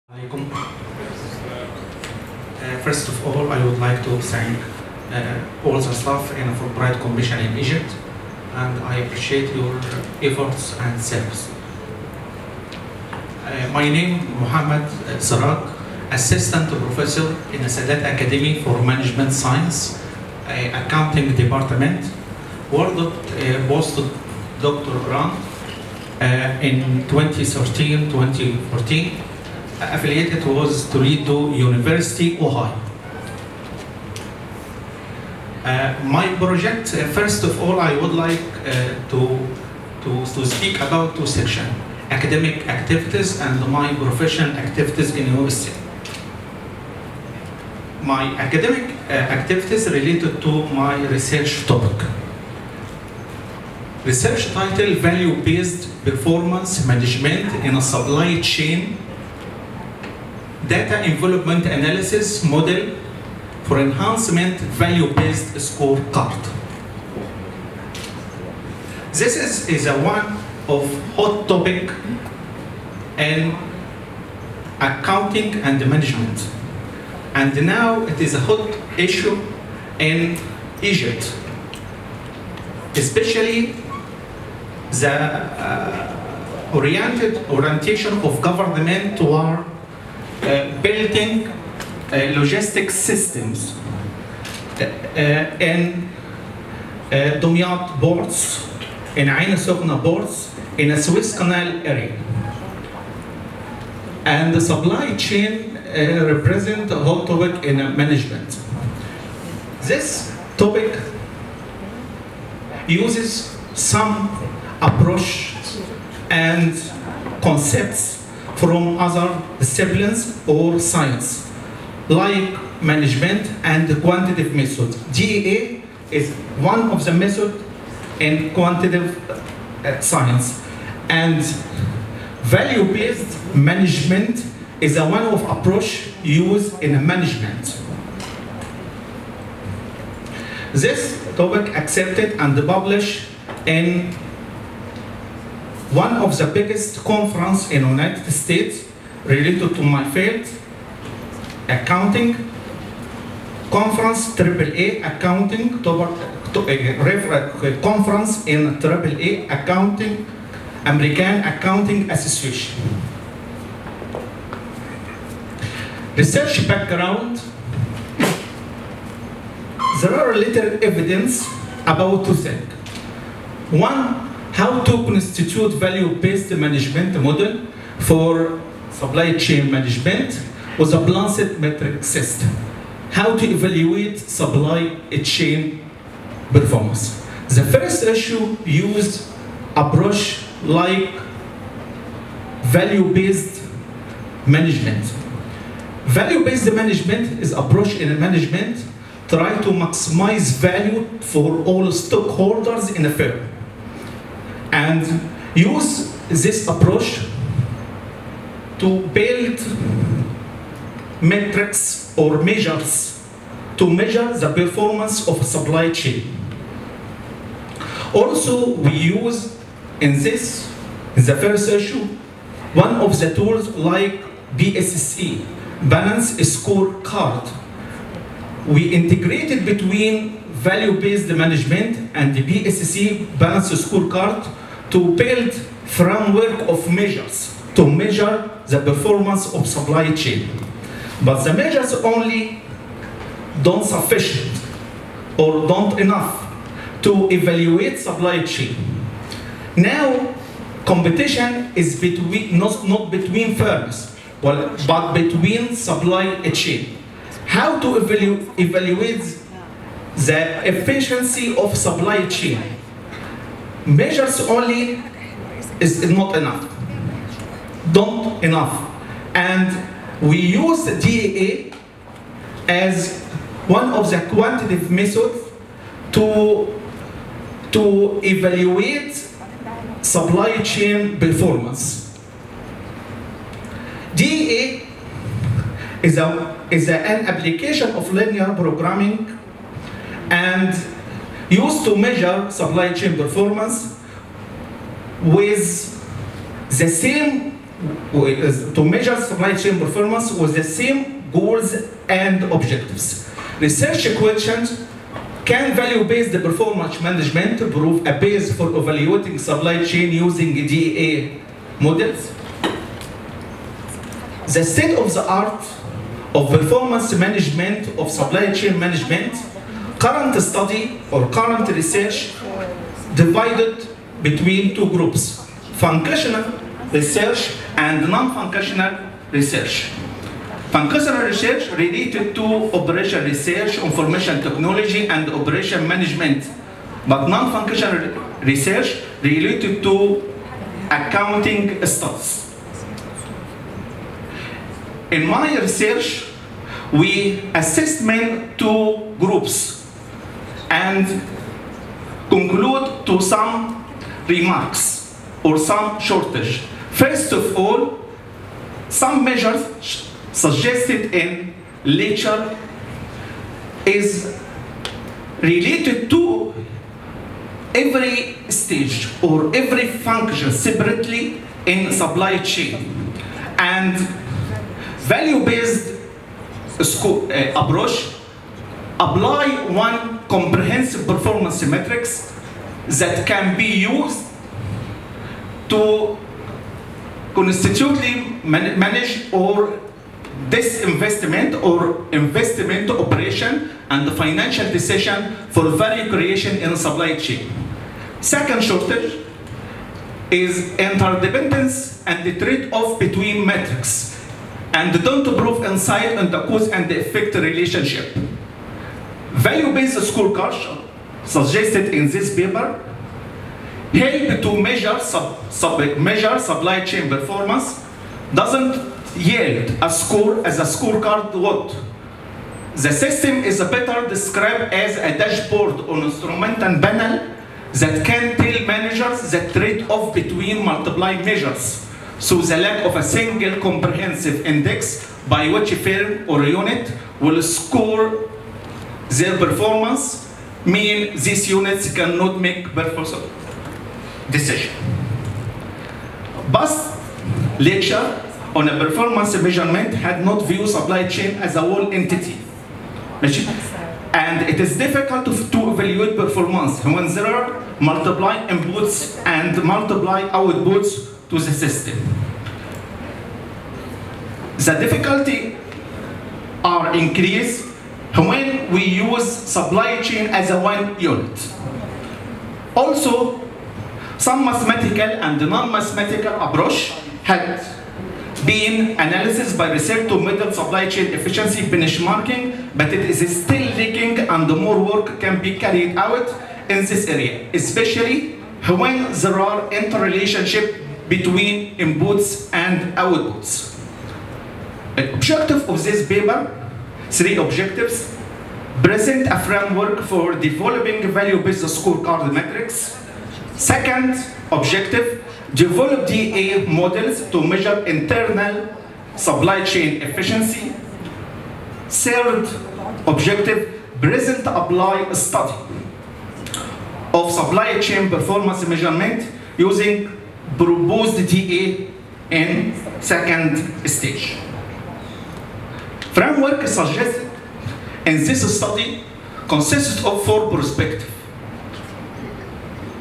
Alaikum. First of all, I would like to thank all the staff in Fulbright Commission in Egypt, and I appreciate your efforts and service. My name is Mohamed Serag, Assistant Professor in the Sadat Academy for Management Science, Accounting Department, world postdoctoral grant in 2013-2014. Affiliated was Toledo University, Ohio. My project, first of all, I would like to speak about two sections: academic activities and my professional activities in university. My academic activities related to my research topic. Research title: Value-Based Performance Management in a Supply Chain Data Envelopment Analysis Model for Enhancement Value-Based Scorecard. This is a one of hot topic in accounting and management. And now it is a hot issue in Egypt, especially the orientation of government toward building logistics systems in Dumyat ports, in Ain Sokhna ports, in a Suez Canal area. And the supply chain represents a hot topic in management. This topic uses some approach and concepts from other disciplines or science, like management and quantitative method. GEA is one of the methods in quantitative science, and value-based management is a one of approach used in management. This topic accepted and published in one of the biggest conference in the United States related to my field, accounting, conference AAA accounting, conference in AAA accounting, American Accounting Association. Research background: there are little evidence about two things. One, how to constitute value-based management model for supply chain management with a balanced metric system. How to evaluate supply chain performance. The first issue used approach like value-based management. Value-based management is approach in management try to maximize value for all stakeholders in a firm, and use this approach to build metrics or measures to measure the performance of supply chain. Also, we use in this, the first issue, one of the tools like BSSE, Balance Scorecard. We integrated between value-based management and the BSSE Balance Scorecard to build framework of measures to measure the performance of supply chain. But the measures only don't sufficient or don't enough to evaluate supply chain. Now, competition is between, not between firms, but between supply chain. How to evaluate the efficiency of supply chain? Measures only is not enough, don't enough. And we use the GEA as one of the quantitative methods to evaluate supply chain performance. GEA is an application of linear programming and used to measure supply chain performance with the same to measure supply chain performance with the same goals and objectives. Research questions: can value-based performance management prove a base for evaluating supply chain using DEA models? The state of the art of performance management of supply chain management, current study or current research divided between two groups: functional research and non-functional research. Functional research related to operation research, information technology, and operation management, but non-functional research related to accounting studies. In my research, we assessed two groups and conclude to some remarks or some shortage. First of all, some measures suggested in literature is related to every stage or every function separately in supply chain, and value-based approach apply one comprehensive performance metrics that can be used to constitutively manage or disinvestment or investment operation and the financial decision for value creation in supply chain. Second shortage is interdependence and the trade-off between metrics and don't prove insight on the cause and the effect relationship. Value-based scorecards suggested in this paper help to measure supply chain performance, doesn't yield a score as a scorecard would. The system is better described as a dashboard or instrumental panel that can tell managers the trade-off between multiple measures. So the lack of a single comprehensive index by which firm or unit will score their performance mean these units cannot make performance decision. Past lecture on a performance measurement had not viewed supply chain as a whole entity. And it is difficult to evaluate performance when there are multiple inputs and multiple outputs to the system. The difficulty are increased when we use supply chain as a one unit. Also, some mathematical and non-mathematical approach had been analysis by research to measure supply chain efficiency benchmarking, but it is still lacking and more work can be carried out in this area, especially when there are interrelationship between inputs and outputs. The objective of this paper, three objectives: present a framework for developing value-based scorecard metrics. Second objective, develop DA models to measure internal supply chain efficiency. Third objective, present apply a study of supply chain performance measurement using proposed DA in second stage. Framework suggested in this study consists of four perspectives.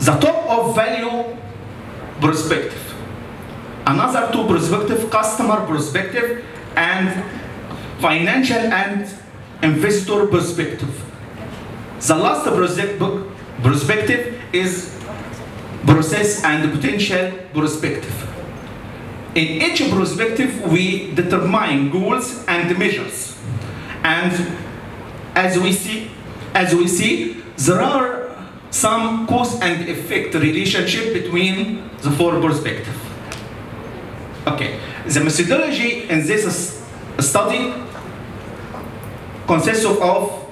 The top of value perspective, another two perspective, customer perspective, and financial and investor perspective. The last perspective is process and potential perspective. In each perspective, we determine goals and measures. And as we see, there are some cause and effect relationship between the four perspectives. Okay, the methodology in this study consists of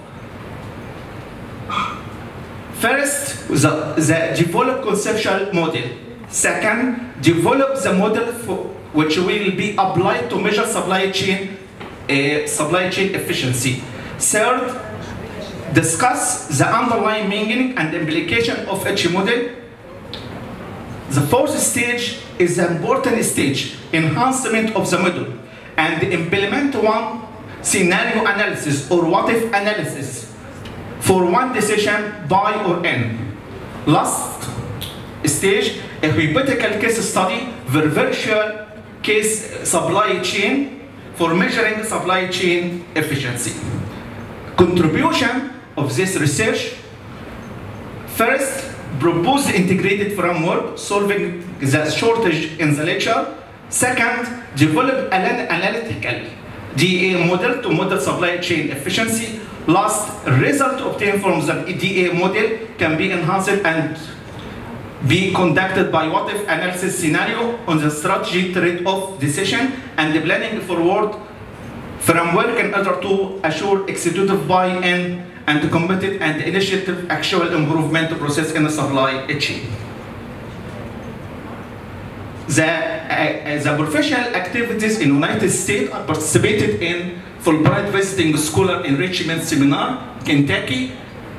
first, the develop conceptual model. Second, develop the model which will be applied to measure supply chain efficiency. Third, discuss the underlying meaning and implication of each model. The fourth stage is the important stage, enhancement of the model, and implement one scenario analysis or what-if analysis for one decision by or in. Last stage, a hypothetical case study for virtual case supply chain for measuring supply chain efficiency. Contribution of this research: first, propose the integrated framework solving the shortage in the lecture. Second, develop an analytical DA model to model supply chain efficiency. Last, result obtained from the DA model can be enhanced and be conducted by what-if analysis scenario on the strategy trade-off decision and the planning forward framework in order to assure executive buy-in and committed and initiative actual improvement process in the supply chain. The professional activities in the United States are participated in Fulbright Visiting Scholar Enrichment Seminar, Kentucky,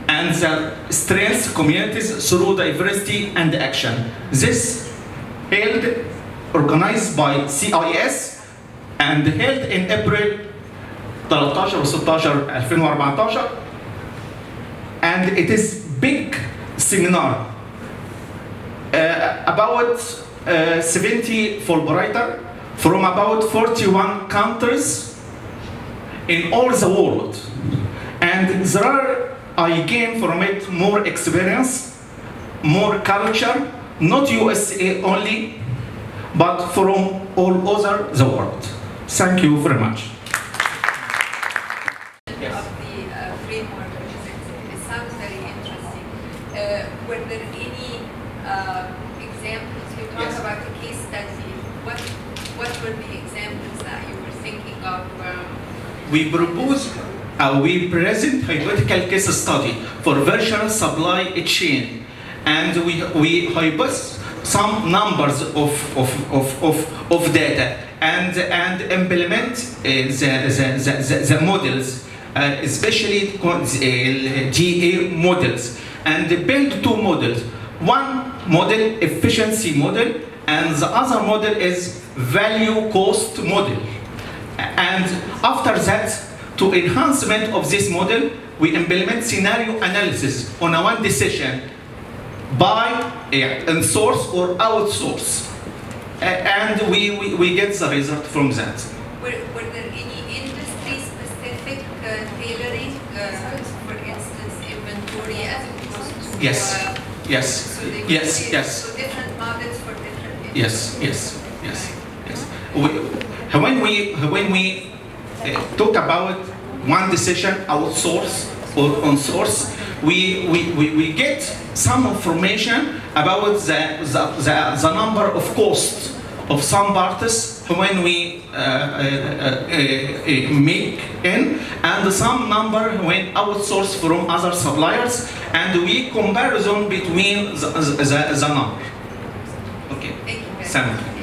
and the Strengths Communities Through Diversity and Action. This held, organized by CIS, and held in April 13 و 16 2014, and it is big seminar about 70 Fulbrighter from about 41 countries in all the world, and there are, I gain from it more experience, more culture, not USA only, but from all over the world. Thank you very much. Yes. Of the framework, it sounds very interesting. Were there any examples? You talk Yes. about the case study. What were the examples that you were thinking of? We propose, we present hypothetical case study for virtual supply chain, and we hypothesize some numbers of data and implement the models, especially GA models, and build two models. One model, efficiency model, and the other model is value cost model. And after that, to enhancement of this model, we implement scenario analysis on a one decision by in-source or outsource. And we get the result from that. Were there any industry-specific tailoring, for instance, inventory as opposed to... Yes. Yes. So they Yes. Yes. So different models for different industries. Yes. Yes. Yes. Yes. When we talk about one decision, outsource or on-source, we get some information about the number of costs of some parts when we make in, and some number when outsourced from other suppliers, and we comparison between the number. Okay. Thank you. Thank you.